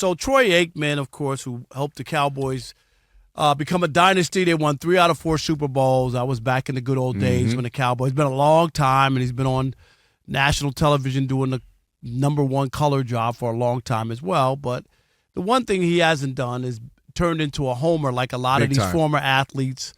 So Troy Aikman, of course, who helped the Cowboys become a dynasty. They won 3 out of 4 Super Bowls. I was back in the good old days when the Cowboys. It's been a long time, and he's been on national television doing the #1 color job for a long time as well. But the one thing he hasn't done is turned into a homer like a lot of these former athletes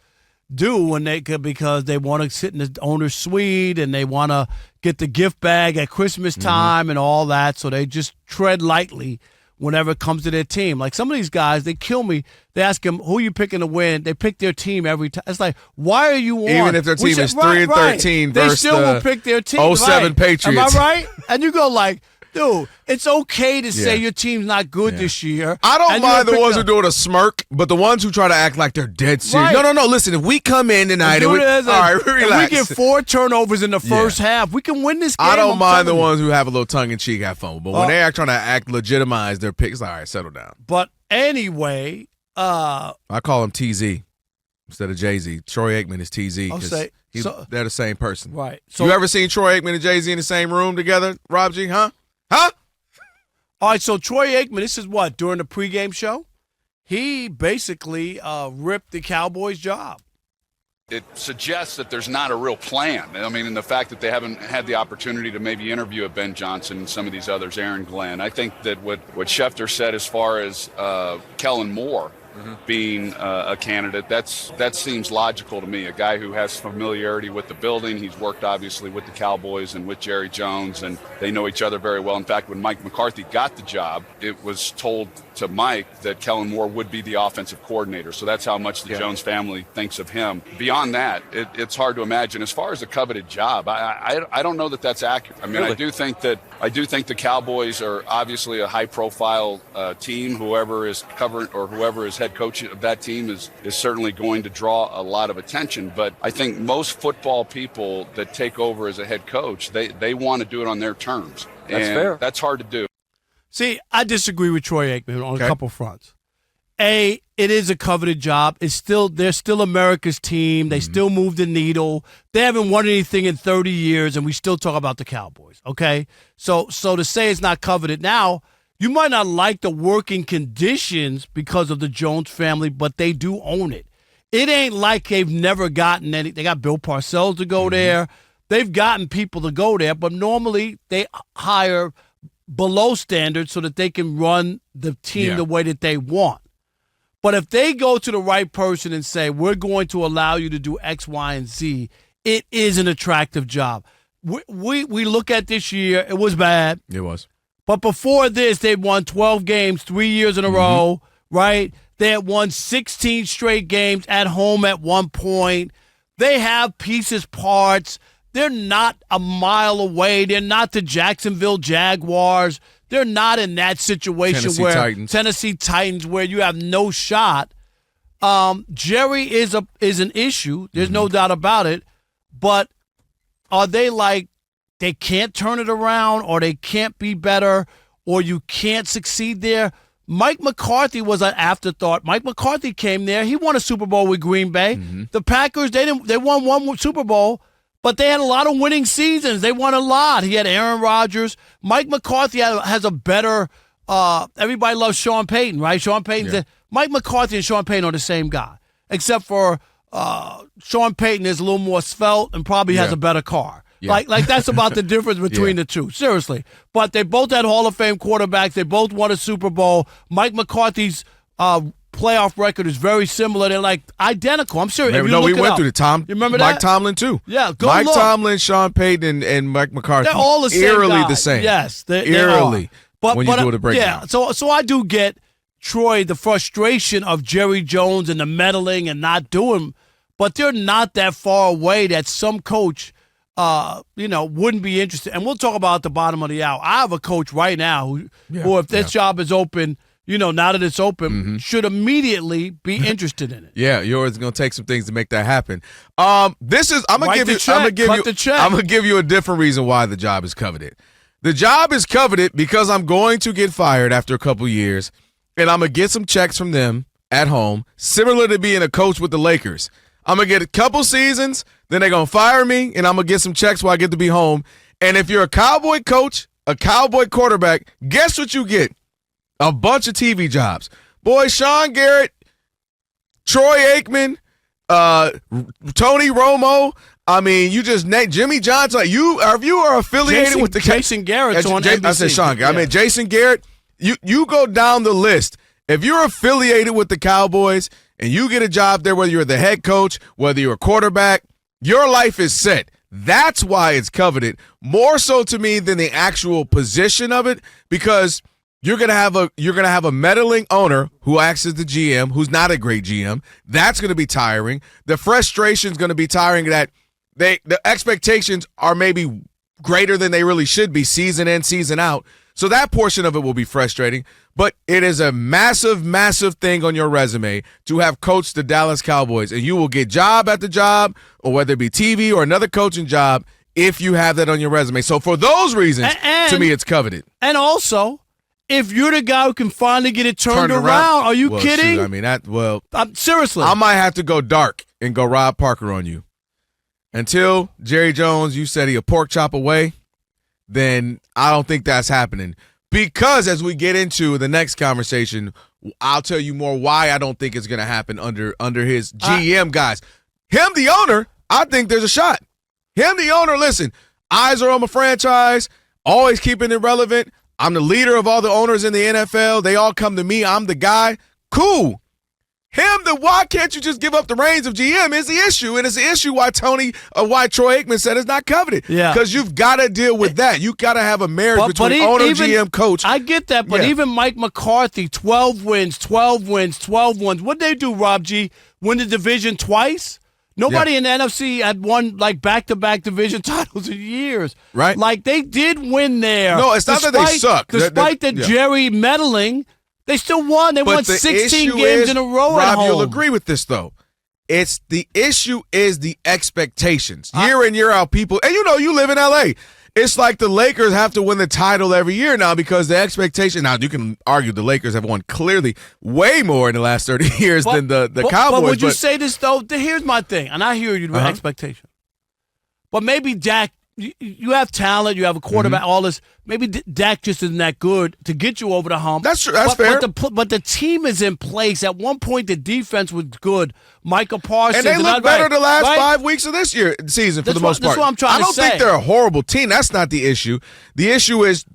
do when because they want to sit in the owner's suite and they want to get the gift bag at Christmas time and all that. So they just tread lightly whenever it comes to their team. Like some of these guys, they kill me. They ask him, who you picking to win? They pick their team every time. It's like, why are you on? Even if their team is 3-13 versus they still will pick their team. 07 Patriots. Am I right? And you go like, dude, it's okay to say your team's not good this year. I don't mind the ones who do it a smirk, but the ones who try to act like they're dead serious. Right. No. Listen, if we come in tonight and all right, relax. If we get 4 turnovers in the first half, we can win this game. I don't mind the ones who have a little tongue-in-cheek, have fun. But when they're trying to legitimize their picks, all right, settle down. But anyway. I call him TZ instead of Jay-Z. Troy Aikman is TZ because they're the same person. Right. So, you ever seen Troy Aikman and Jay-Z in the same room together, Rob G, huh? Huh? All right, so Troy Aikman, this is what, during the pregame show? He basically ripped the Cowboys' job. It suggests that there's not a real plan. I mean, in the fact that they haven't had the opportunity to maybe interview a Ben Johnson and some of these others, Aaron Glenn. I think that what Schefter said as far as Kellen Moore being a candidate, that seems logical to me. A guy who has familiarity with the building. He's worked obviously with the Cowboys and with Jerry Jones, and they know each other very well. In fact, when Mike McCarthy got the job, it was told to Mike that Kellen Moore would be the offensive coordinator. So that's how much the Jones family thinks of him. Beyond that, it's hard to imagine. As far as a coveted job, I don't know that that's accurate. I mean, really? I do think the Cowboys are obviously a high-profile team. Whoever is covering or whoever is head coach of that team is certainly going to draw a lot of attention. But I think most football people that take over as a head coach, they want to do it on their terms. That's fair. That's hard to do. See, I disagree with Troy Aikman on a couple fronts. It is a coveted job. They're still America's team. They still move the needle. They haven't won anything in 30 years, and we still talk about the Cowboys, okay? So to say it's not coveted now, you might not like the working conditions because of the Jones family, but they do own it. It ain't like they've never gotten any. They got Bill Parcells to go there. They've gotten people to go there, but normally they hire below standard so that they can run the team the way that they want. But if they go to the right person and say, we're going to allow you to do X, Y, and Z, it is an attractive job. We look at this year, it was bad. It was. But before this, they won 12 games 3 years in a row, right? They had won 16 straight games at home at one point. They have pieces, parts. They're not a mile away. They're not the Jacksonville Jaguars. They're not in that situation Tennessee Titans where you have no shot. Jerry is an issue. There's no doubt about it. But are they like they can't turn it around or they can't be better or you can't succeed there? Mike McCarthy was an afterthought. Mike McCarthy came there. He won a Super Bowl with Green Bay. The Packers, they won one Super Bowl. But they had a lot of winning seasons. They won a lot. He had Aaron Rodgers. Mike McCarthy has a better everybody loves Sean Payton, right? Sean Payton. Mike McCarthy and Sean Payton are the same guy, except for Sean Payton is a little more svelte and probably has a better car. Like that's about the difference between the two. Seriously. But they both had Hall of Fame quarterbacks. They both won a Super Bowl. Mike McCarthy's playoff record is very similar. They're like identical. I'm sure. We went through the You remember Mike that? Tomlin too. Yeah, Mike Tomlin, Sean Payton, and Mike McCarthy. They're all the same. Eerily guy. the same. Yes, they eerily. But when you do the breakdown. Yeah, so I do get Troy the frustration of Jerry Jones and the meddling and not doing, but they're not that far away that some coach, wouldn't be interested. And we'll talk about at the bottom of the hour. I have a coach right now who if this job is open. Now that it's open, should immediately be interested in it. Yeah, yours is gonna take some things to make that happen. I'm gonna give you a different reason why the job is coveted. The job is coveted because I'm going to get fired after a couple years, and I'm gonna get some checks from them at home, similar to being a coach with the Lakers. I'm gonna get a couple seasons, then they're gonna fire me, and I'm gonna get some checks while I get to be home. And if you're a Cowboy coach, a Cowboy quarterback, guess what you get? A bunch of TV jobs. Boy, Sean Garrett, Troy Aikman, Tony Romo. I mean, you just Jimmy Johnson. If you are affiliated with the Jason Garrett's on NBC. I said Sean Garrett. Yeah. I mean, Jason Garrett. You go down the list. If you're affiliated with the Cowboys and you get a job there, whether you're the head coach, whether you're a quarterback, your life is set. That's why it's coveted, more so to me than the actual position of it, because you're gonna have a meddling owner who acts as the GM, who's not a great GM. That's gonna be tiring. The frustration's gonna be tiring. That the expectations are maybe greater than they really should be, season in, season out. So that portion of it will be frustrating, but it is a massive, massive thing on your resume to have coached the Dallas Cowboys, and you will get job after job, or whether it be TV or another coaching job, if you have that on your resume. So for those reasons, to me, it's coveted. And also, if you're the guy who can finally get it turned around, are you kidding? Shoot, I mean, seriously. I might have to go dark and go Rob Parker on you. Until Jerry Jones, you said he a pork chop away, then I don't think that's happening. Because as we get into the next conversation, I'll tell you more why I don't think it's going to happen under his GM guys. Him, the owner, I think there's a shot. Him, the owner, listen, eyes are on my franchise, always keeping it relevant. I'm the leader of all the owners in the NFL. They all come to me. I'm the guy. Cool. Why can't you just give up the reins of GM is the issue, and it's the issue why Troy Aikman said it's not coveted. Yeah, because you've got to deal with that. You got to have a marriage between owner, GM, coach. I get that, but even Mike McCarthy, 12 wins. What'd they do, Rob G? Win the division twice? Nobody in the NFC had won like back-to-back division titles in years. Right? Like they did win there. No, it's not that they suck. Despite the Jerry meddling. They still won. They won 16 games in a row at home. Rob, you'll agree with this, though. The issue is the expectations. Year in, year out, people, and you live in L.A. It's like the Lakers have to win the title every year now because the expectation. Now, you can argue the Lakers have won clearly way more in the last 30 years than the Cowboys. But would you say this, though? Here's my thing, and I hear you with expectation. But maybe Dak, you have talent, you have a quarterback, all this. Maybe Dak just isn't that good to get you over the hump. That's true. That's fair. But the team is in place. At one point, the defense was good. Michael Parsons. And they look better the last 5 weeks of this season for the most part. That's what I'm trying to say. I don't think they're a horrible team. That's not the issue. The issue is,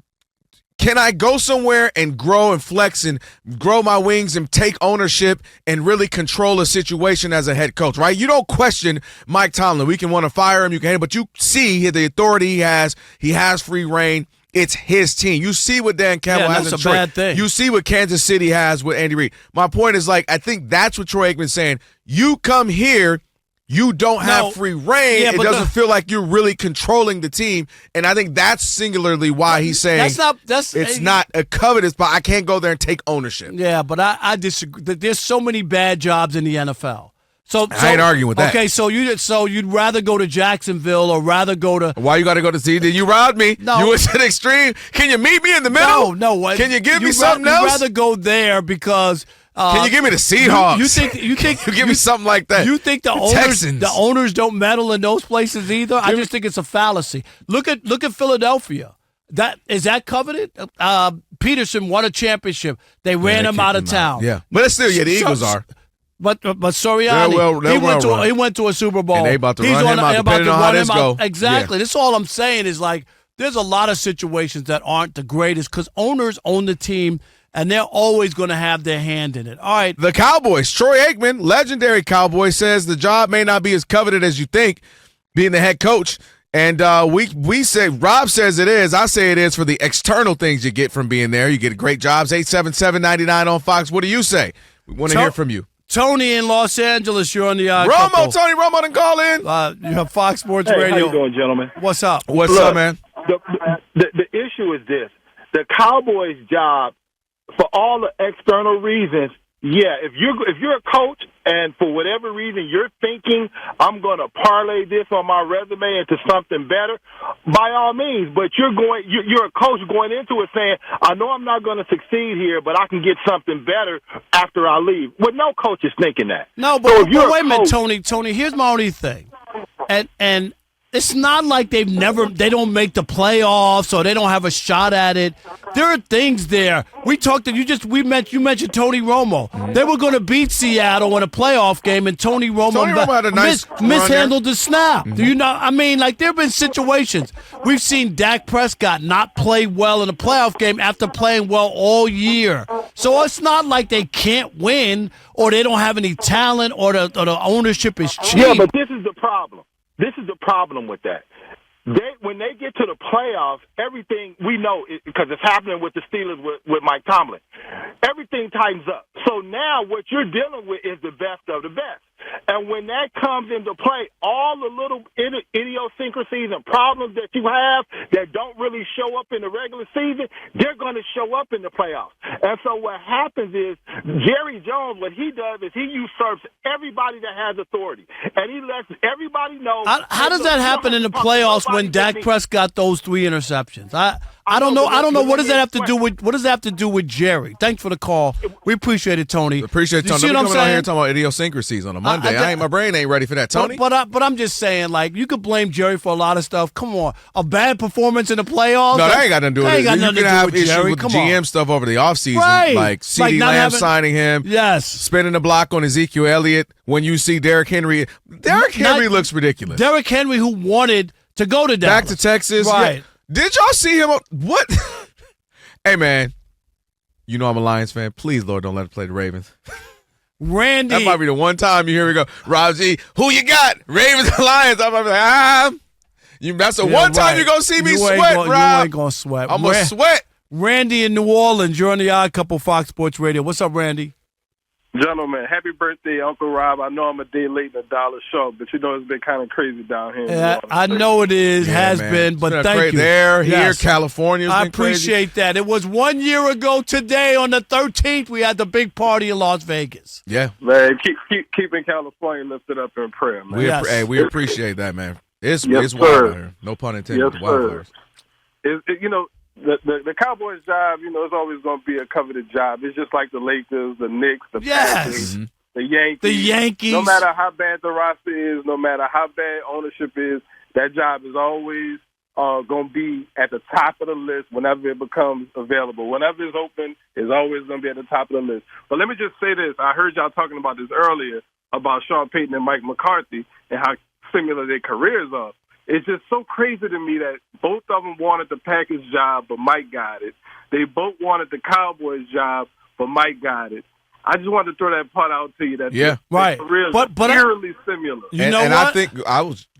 can I go somewhere and grow and flex and grow my wings and take ownership and really control a situation as a head coach, right? You don't question Mike Tomlin. We can want to fire him, you can, but you see the authority he has. He has free reign. It's his team. You see what Dan Campbell has in Detroit. Bad thing. You see what Kansas City has with Andy Reid. My point is, I think that's what Troy Aikman's saying. You come here, you don't have free reign. It doesn't feel like you're really controlling the team, and I think that's singularly why he's saying it's not a covetous, but I can't go there and take ownership. Yeah, but I disagree. There's so many bad jobs in the NFL. So I ain't arguing with that. Okay, so you'd rather go to Jacksonville or rather go to? Why you got to go to see? Did you robbed me? No, you went to the extreme. Can you meet me in the middle? No. Can you give me something else? You'd rather go there because. Can you give me the Seahawks? You think you give me something like that? You think the owners don't meddle in those places either? I just think it's a fallacy. Look at Philadelphia. Is that coveted? Peterson won a championship. They ran him out of town. Yeah, but it's still the Eagles are. But Soriano, he went to a Super Bowl. And they about to run him out, depending on how this go. Exactly. That's all I'm saying is there's a lot of situations that aren't the greatest because owners own the team, and they're always going to have their hand in it. All right. The Cowboys, Troy Aikman, legendary Cowboy, says the job may not be as coveted as you think, being the head coach. And we say, Rob says it is. I say it is for the external things you get from being there. You get great jobs. 877-99 on Fox. What do you say? We want to hear from you. Tony in Los Angeles, you're on the Tony Romo didn't call in. You have Fox Sports Radio. How you doing, gentlemen? What's up? What's up, man? The issue is this. The Cowboys' job, for all the external reasons, if you're a coach and for whatever reason you're thinking I'm going to parlay this on my resume into something better, by all means. But you're a coach going into it saying, I know I'm not going to succeed here, but I can get something better after I leave. Well, no coach is thinking that. No, but wait a minute, Tony. Here's my only thing, and It's not like they don't make the playoffs or they don't have a shot at it. There are things there. We mentioned Tony Romo. They were going to beat Seattle in a playoff game, and Tony Romo had a nice mishandled the snap. Do you know? I mean, like, there have been situations. We've seen Dak Prescott not play well in a playoff game after playing well all year. So it's not like they can't win or they don't have any talent or the ownership is cheap. Yeah, but this is the problem. This is the problem with that. When they get to the playoffs, everything we know, because it's happening with the Steelers with Mike Tomlin, everything tightens up. So now what you're dealing with is the best of the best. And when that comes into play, all the little idiosyncrasies and problems that you have that don't really show up in the regular season, they're going to show up in the playoffs. And so what happens is Jerry Jones, what he does is he usurps everybody that has authority. And he lets everybody know. How does that happen in the playoffs when Dak Prescott those 3 interceptions? I don't know. What does that have to do with Jerry? Thanks for the call. We appreciate it, Tony. Appreciate it, Tony. You see what I'm saying? Out here talking about idiosyncrasies on a Monday. My brain ain't ready for that, Tony. But I'm just saying, like, you could blame Jerry for a lot of stuff. Come on, a bad performance in the playoffs. No, that ain't got nothing to do with it. You can have issues Jerry. with GM stuff over the offseason, like CeeDee Lamb signing him. Yes, spinning the block on Ezekiel Elliott. When you see Derrick Henry, looks ridiculous. Derrick Henry, who wanted to go to Dallas. Back to Texas, right? Yeah. Did y'all see him? What? Hey, man, you know I'm a Lions fan. Please, Lord, don't let us play the Ravens. Randy. That might be the one time you hear me go, Rob G, who you got? Ravens or Lions? I'm like, that's the one time you're going to see me sweat, Rob. You ain't going to sweat. I'm going to sweat. Randy in New Orleans, you're on the Odd Couple Fox Sports Radio. What's up, Randy? Gentlemen, happy birthday, Uncle Rob. I know I'm a day late in the Dallas show, but you know it's been kind of crazy down here. Yeah, I know it is, has been, but thank you. Here, California's been appreciate that. It was 1 year ago today on the 13th. We had the big party in Las Vegas. Yeah. Man, keeping California lifted up in prayer, man. We appreciate that, man. It's wild out here. No pun intended. Yes, sir. The Cowboys' job, it's always going to be a coveted job. It's just like the Lakers, the Knicks, the Panthers, the Yankees. The Yankees. No matter how bad the roster is, no matter how bad ownership is, that job is always going to be at the top of the list whenever it becomes available. Whenever it's open, it's always going to be at the top of the list. But let me just say this. I heard y'all talking about this earlier about Sean Payton and Mike McCarthy and how similar their careers are. It's just so crazy to me that both of them wanted the Packers job, but Mike got it. They both wanted the Cowboys job, but Mike got it. I just wanted to throw that part out to you. That right. But eerily similar. You know what? I think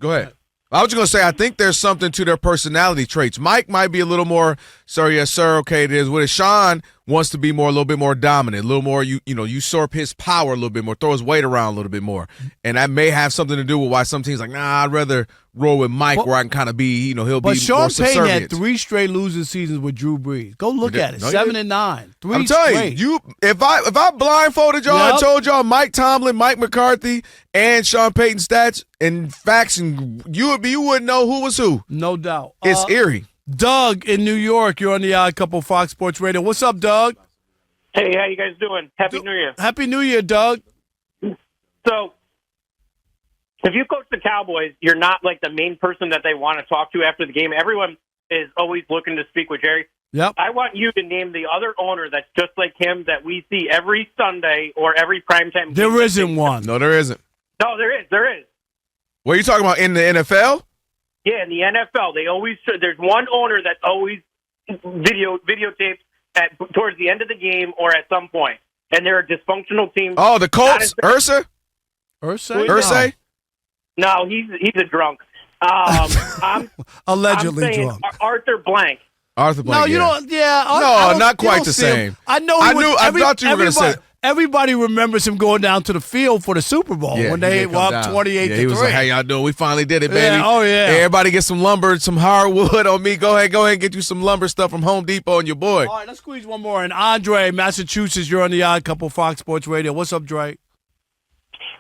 go ahead. I was just going to say, I think there's something to their personality traits. Mike might be a little more, sir, yes, sir, okay, it is what it is. Sean wants to be a little bit more dominant, a little more, usurp his power a little bit more, throw his weight around a little bit more. And that may have something to do with why some teams like, I'd rather roll with Mike where I can kind of be, he'll be more subservient. But Sean Payton had 3 straight losing seasons with Drew Brees. Go look at it, 7-9. 3 I'm telling you, if I blindfolded y'all and told y'all Mike Tomlin, Mike McCarthy, and Sean Payton stats and facts, and you wouldn't know who was who. No doubt. It's eerie. Doug in New York, you're on the Odd Couple Fox Sports Radio. What's up, Doug? Hey, how you guys doing? Happy New Year. Happy New Year, Doug. So, if you coach the Cowboys, you're not like the main person that they want to talk to after the game. Everyone is always looking to speak with Jerry. Yep. I want you to name the other owner that's just like him that we see every Sunday or every primetime game. There isn't one. No, there isn't. No, there is. There is. What are you talking about, in the NFL? Yeah, in the NFL, there's one owner that's always videotapes towards the end of the game or at some point, and they're a dysfunctional team. Oh, the Colts, Ursa? Irsay? No, he's a drunk. I'm allegedly I'm saying drunk. Arthur Blank. Arthur Blank. No, you don't. Yeah, no, not quite the same. I know. I thought you were going to say. Everybody remembers him going down to the field for the Super Bowl when they were up 28-3. He was like, "Hey, y'all doing? We finally did it, baby! Yeah, oh yeah! Hey, everybody get some lumber, some hardwood on me. Go ahead, and get you some lumber stuff from Home Depot and your boy." All right, let's squeeze one more. And Andre, Massachusetts, you're on the Odd Couple Fox Sports Radio. What's up, Dre?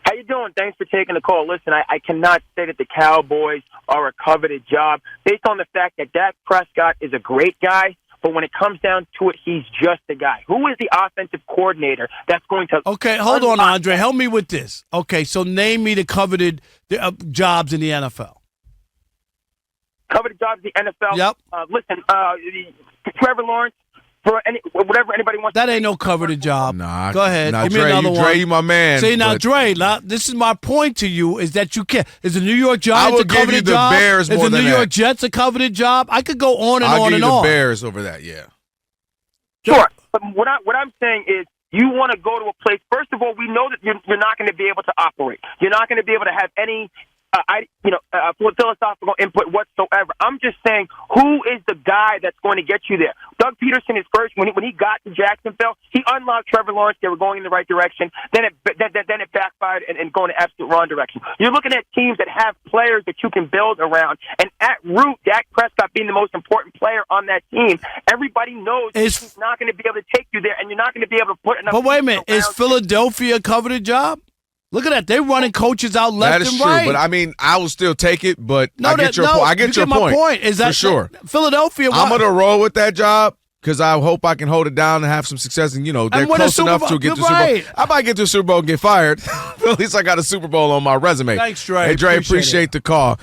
How you doing? Thanks for taking the call. Listen, I cannot say that the Cowboys are a coveted job based on the fact that Dak Prescott is a great guy. But when it comes down to it, he's just a guy. Who is the offensive coordinator that's going to... Okay, hold on, Andre. Help me with this. Okay, so name me the coveted jobs in the NFL. coveted jobs in the NFL. Yep. Listen, Trevor Lawrence, for whatever anybody wants. That ain't no coveted job. Nah, go ahead. Nah, Give Dre, me another one. Dre, you my man. See, now, Dre, this is my point to you, is that you can't. Is the New York Giants a coveted job? I will give you the Bears more than that. Is the New York Jets a coveted job? I could go on and on and on. I'll give you the Bears over that, yeah. Sure. But what I'm saying is, you want to go to a place. First of all, we know that you're not going to be able to operate. You're not going to be able to have any, philosophical input whatsoever. I'm just saying, who is the guy that's going to get you there? Doug Peterson is first. When he got to Jacksonville, he unlocked Trevor Lawrence. They were going in the right direction. Then it backfired and going the absolute wrong direction. You're looking at teams that have players that you can build around. And at root, Dak Prescott being the most important player on that team, everybody knows he's not going to be able to take you there, and you're not going to be able to put enough. But wait a minute, is Philadelphia a coveted job? Look at that. They're running coaches out left and right. That is true, but I mean, I will still take it, but I get your point. I get your point. My point. Is that for sure. Philadelphia? I'm going to roll with that job because I hope I can hold it down and have some success. And, they're close enough to get to the Super Bowl. I might get to the Super Bowl and get fired. At least I got a Super Bowl on my resume. Thanks, Dre. Hey, Dre, appreciate the call.